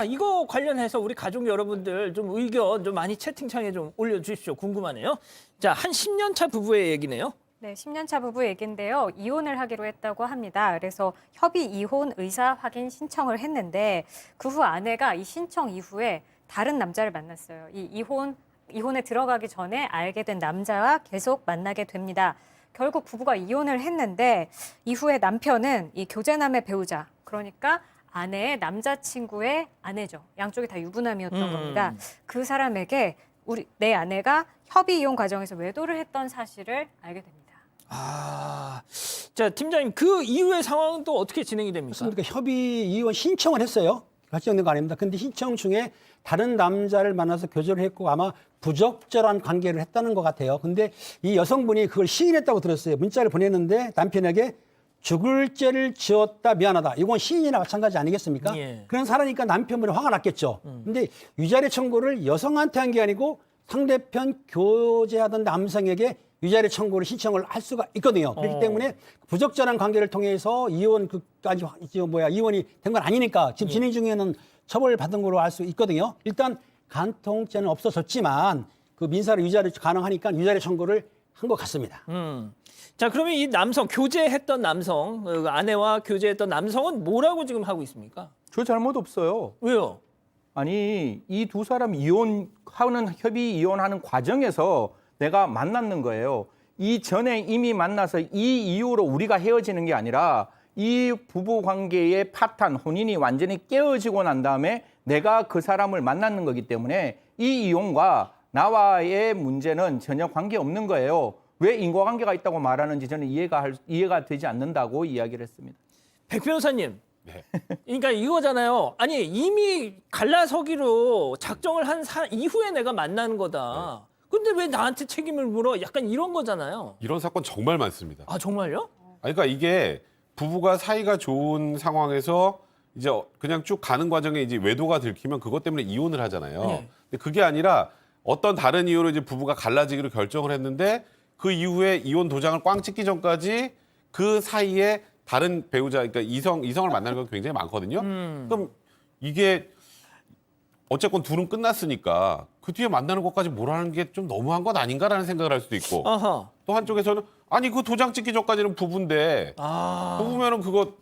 이거 관련해서 우리 가족 여러분들 좀 의견 좀 많이 채팅창에 좀 올려주십시오. 궁금하네요. 자, 한 10년 차 부부의 얘기네요. 네, 10년 차 부부 얘기인데요. 이혼을 하기로 했다고 합니다. 그래서 협의 이혼 의사 확인 신청을 했는데 그 후 아내가 이 신청 이후에 다른 남자를 만났어요. 이혼에 들어가기 전에 알게 된 남자와 계속 만나게 됩니다. 결국 부부가 이혼을 했는데 이후에 남편은 이 교제남의 배우자, 그러니까 아내의 남자친구의 아내죠. 양쪽이 다 유부남이었던 겁니다. 그 사람에게 내 아내가 협의 이혼 과정에서 외도를 했던 사실을 알게 됩니다. 자, 팀장님, 그 이후의 상황은 또 어떻게 진행이 됩니까? 그러니까 협의 이혼 신청을 했어요. 결정된 거 아닙니다. 근데 신청 중에 다른 남자를 만나서 교제를 했고 아마 부적절한 관계를 했다는 것 같아요. 근데 이 여성분이 그걸 시인했다고 들었어요. 문자를 보냈는데 남편에게 죽을 죄를 지었다 미안하다. 이건 시인이나 마찬가지 아니겠습니까? 예. 그런 사람이니까 남편분이 화가 났겠죠. 근데 위자료 청구를 여성한테 한 게 아니고 상대편 교제하던 남성에게 위자료 청구를 신청을 할 수가 있거든요. 그렇기 때문에 부적절한 관계를 통해서 이혼이 된 건 아니니까 지금 진행 중에는 처벌받은 걸로 알 수 있거든요. 일단 간통죄는 없어졌지만 그 민사로 위자료 가능하니까 위자료 청구를 한 것 같습니다. 자, 그러면 이 남성, 교제했던 남성, 그 아내와 교제했던 남성은 뭐라고 지금 하고 있습니까? 저 잘못 없어요. 왜요? 아니, 이 두 사람 협의 이혼하는 과정에서 내가 만났는 거예요. 이 전에 이미 만나서 이 이후로 우리가 헤어지는 게 아니라 이 부부 관계의 파탄, 혼인이 완전히 깨어지고 난 다음에 내가 그 사람을 만났는 거기 때문에 이 이혼과 나와의 문제는 전혀 관계없는 거예요. 왜 인과관계가 있다고 말하는지 저는 이해가 되지 않는다고 이야기를 했습니다. 백 변호사님. 그러니까 이거잖아요. 아니, 이미 갈라서기로 작정을 한 이후에 내가 만나는 거다. 근데 왜 나한테 책임을 물어? 약간 이런 거잖아요. 이런 사건 정말 많습니다. 아, 정말요? 그러니까 이게 부부가 사이가 좋은 상황에서 이제 그냥 쭉 가는 과정에 이제 외도가 들키면 그것 때문에 이혼을 하잖아요. 네. 근데 그게 아니라 어떤 다른 이유로 이제 부부가 갈라지기로 결정을 했는데 그 이후에 이혼 도장을 꽝 찍기 전까지 그 사이에 다른 배우자, 그러니까 이성을 만나는 건 굉장히 많거든요. 그럼 이게 어쨌건 둘은 끝났으니까 그 뒤에 만나는 것까지 뭐라는 게 좀 너무한 것 아닌가라는 생각을 할 수도 있고 아하. 또 한쪽에서는 아니 그 도장 찍기 전까지는 부부인데 부부면은 그거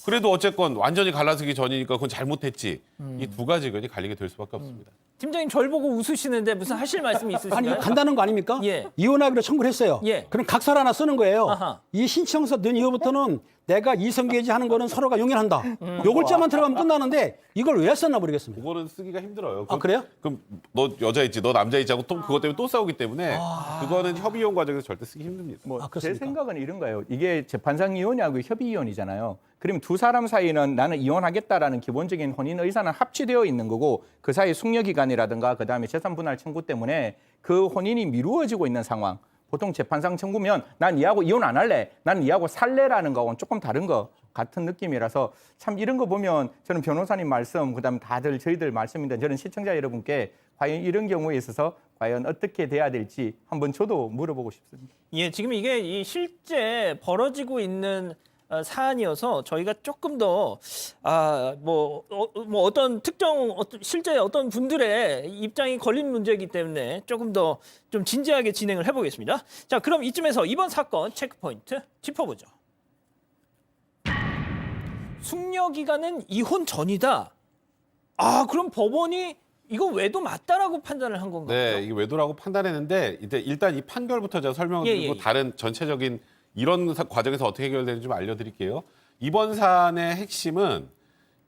그래도 어쨌건 완전히 갈라서기 전이니까 그건 잘못했지. 이 두 가지 의견이 갈리게 될 수밖에 없습니다. 팀장님 절 보고 웃으시는데 무슨 하실 말씀이 아니 있으신가요? 이거 간다는 거 아닙니까? 예. 이혼하기로 청구를 했어요. 예. 그럼 각서를 하나 쓰는 거예요. 아하. 이 신청서 넣은 이후부터는 내가 이성계지하는 거는 서로가 용인한다. 요 글자만 들어가면 끝나는데 이걸 왜 썼나 모르겠습니다. 그거는 쓰기가 힘들어요. 아, 그래요? 그럼 너 여자 있지, 너 남자 있지 하고 또 그것 때문에 또 싸우기 때문에 그거는 협의 이혼 과정에서 절대 쓰기 힘듭니다. 제 그렇습니까? 생각은 이런 거예요. 이게 재판상 이혼하고 협의 이혼이잖아요. 그럼 두 사람 사이는 나는 이혼하겠다라는 기본적인 혼인 의사는 합치되어 있는 거고 그 사이 숙려 기간이라든가 그다음에 재산 분할 청구 때문에 그 혼인이 미루어지고 있는 상황. 보통 재판상 청구면 난 이하고 이혼 안 할래. 난 이하고 살래라는 거하고는 조금 다른 거 같은 느낌이라서 참 이런 거 보면 저는 변호사님 말씀 그다음에 다들 저희들 말씀인데 저는 시청자 여러분께 과연 이런 경우에 있어서 과연 어떻게 돼야 될지 한번 저도 물어보고 싶습니다. 예, 지금 이게 이 실제 벌어지고 있는 사안이어서 저희가 조금 더 어떤 특정 실제 어떤 분들의 입장이 걸린 문제이기 때문에 조금 더 좀 진지하게 진행을 해보겠습니다. 자, 그럼 이쯤에서 이번 사건 체크 포인트 짚어보죠. 숙려 기간은 이혼 전이다. 그럼 법원이 이거 외도 맞다라고 판단을 한 건가요? 네, 이게 외도라고 판단했는데 이제 일단 이 판결부터 제가 설명을 드리고 예. 다른 전체적인 이런 과정에서 어떻게 해결되는지 좀 알려드릴게요. 이번 사안의 핵심은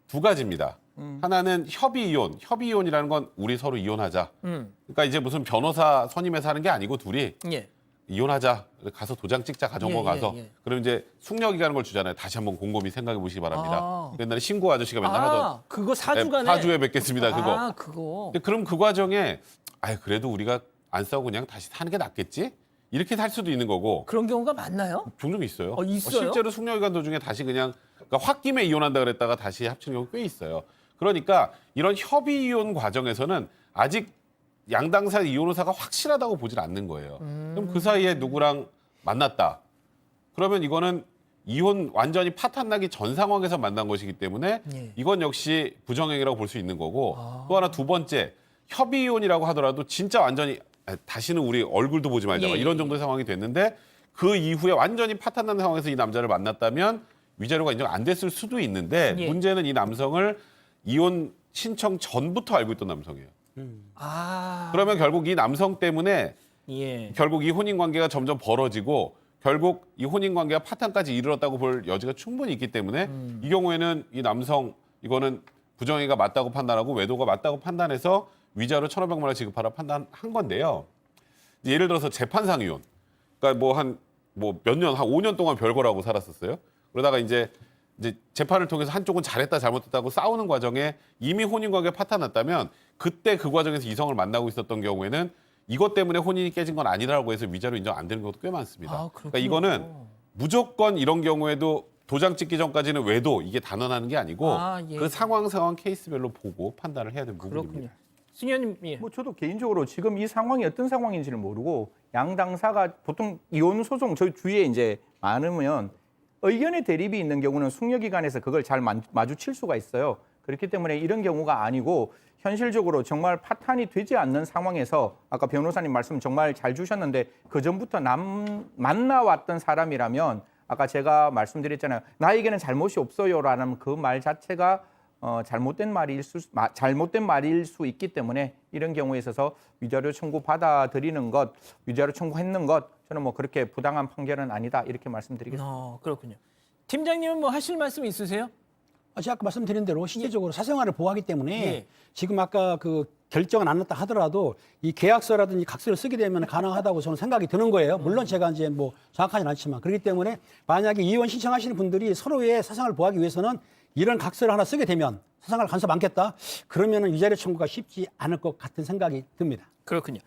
두 가지입니다. 하나는 협의 이혼. 협의 이혼이라는 건 우리 서로 이혼하자. 그러니까 이제 무슨 변호사 선임해서 하는 게 아니고 둘이 예. 이혼하자. 가서 도장 찍자. 가정법 가서. 그럼 이제 숙려기라는 걸 주잖아요. 다시 한번 곰곰이 생각해 보시기 바랍니다. 옛날에 신고 아저씨가 맨날 하던. 그거 사주간에. 네, 4주에 뵙겠습니다. 그거. 그거. 근데 그럼 그 과정에 그래도 우리가 안 싸우고 그냥 다시 사는 게 낫겠지? 이렇게 살 수도 있는 거고. 그런 경우가 많나요? 종종 있어요. 있어요? 실제로 숙려기간 도중에 다시 그러니까 홧김에 이혼한다 그랬다가 다시 합치는 경우 꽤 있어요. 그러니까 이런 협의 이혼 과정에서는 아직 양당사 이혼 의사가 확실하다고 보질 않는 거예요. 그럼 그 사이에 누구랑 만났다. 그러면 이거는 이혼 완전히 파탄나기 전 상황에서 만난 것이기 때문에 예. 이건 역시 부정행위라고 볼 수 있는 거고 아. 또 하나 두 번째 협의 이혼이라고 하더라도 진짜 완전히 다시는 우리 얼굴도 보지 말자 예, 이런 예. 정도의 상황이 됐는데 그 이후에 완전히 파탄나는 상황에서 이 남자를 만났다면 위자료가 인정 안 됐을 수도 있는데 예. 문제는 이 남성을 이혼 신청 전부터 알고 있던 남성이에요. 아. 그러면 결국 이 남성 때문에 예. 결국 이 혼인 관계가 점점 벌어지고 결국 이 혼인 관계가 파탄까지 이르렀다고 볼 여지가 충분히 있기 때문에 이 경우에는 이 남성 이거는 부정행위가 맞다고 판단하고 외도가 맞다고 판단해서 위자료 1,500만 원 지급하라 판단한 건데요. 예를 들어서 재판상 이혼. 그러니까 몇 년, 한 5년 동안 별거라고 살았었어요. 그러다가 이제 재판을 통해서 한쪽은 잘했다 잘못했다고 싸우는 과정에 이미 혼인 관계가 파탄났다면 그때 그 과정에서 이성을 만나고 있었던 경우에는 이것 때문에 혼인이 깨진 건 아니라고 해서 위자료 인정 안 되는 것도 꽤 많습니다. 아, 그러니까 그렇군요. 이거는 무조건 이런 경우에도 도장 찍기 전까지는 외도 이게 단언하는 게 아니고 아, 예. 그 상황 케이스별로 보고 판단을 해야 되는 그렇군요. 부분입니다. 승현님, 예. 뭐 저도 개인적으로 지금 이 상황이 어떤 상황인지를 모르고 양 당사가 보통 이혼 소송 저희 주위에 이제 많으면 의견의 대립이 있는 경우는 숙려기관에서 그걸 잘 마주칠 수가 있어요. 그렇기 때문에 이런 경우가 아니고 현실적으로 정말 파탄이 되지 않는 상황에서 아까 변호사님 말씀 정말 잘 주셨는데 그 전부터 만나왔던 사람이라면 아까 제가 말씀드렸잖아요. 나에게는 잘못이 없어요라는 그 말 자체가 잘못된 말일 수 있기 때문에 이런 경우에 있어서 위자료 청구 받아들이는 것, 위자료 청구했는 것 저는 뭐 그렇게 부당한 판결은 아니다 이렇게 말씀드리겠습니다. 그렇군요. 팀장님은 뭐 하실 말씀 있으세요? 제가 아까 말씀드린 대로 실질적으로 사생활을 보호하기 때문에 예. 지금 아까 그 결정은 안 났다 하더라도 이 계약서라든지 각서를 쓰게 되면 가능하다고 저는 생각이 드는 거예요. 물론 제가 이제 뭐 정확하지는 않지만 그렇기 때문에 만약에 이혼 신청하시는 분들이 서로의 사생활을 보호하기 위해서는 이런 각서를 하나 쓰게 되면 사생활 간섭 많겠다. 그러면은 위자료 청구가 쉽지 않을 것 같은 생각이 듭니다. 그렇군요.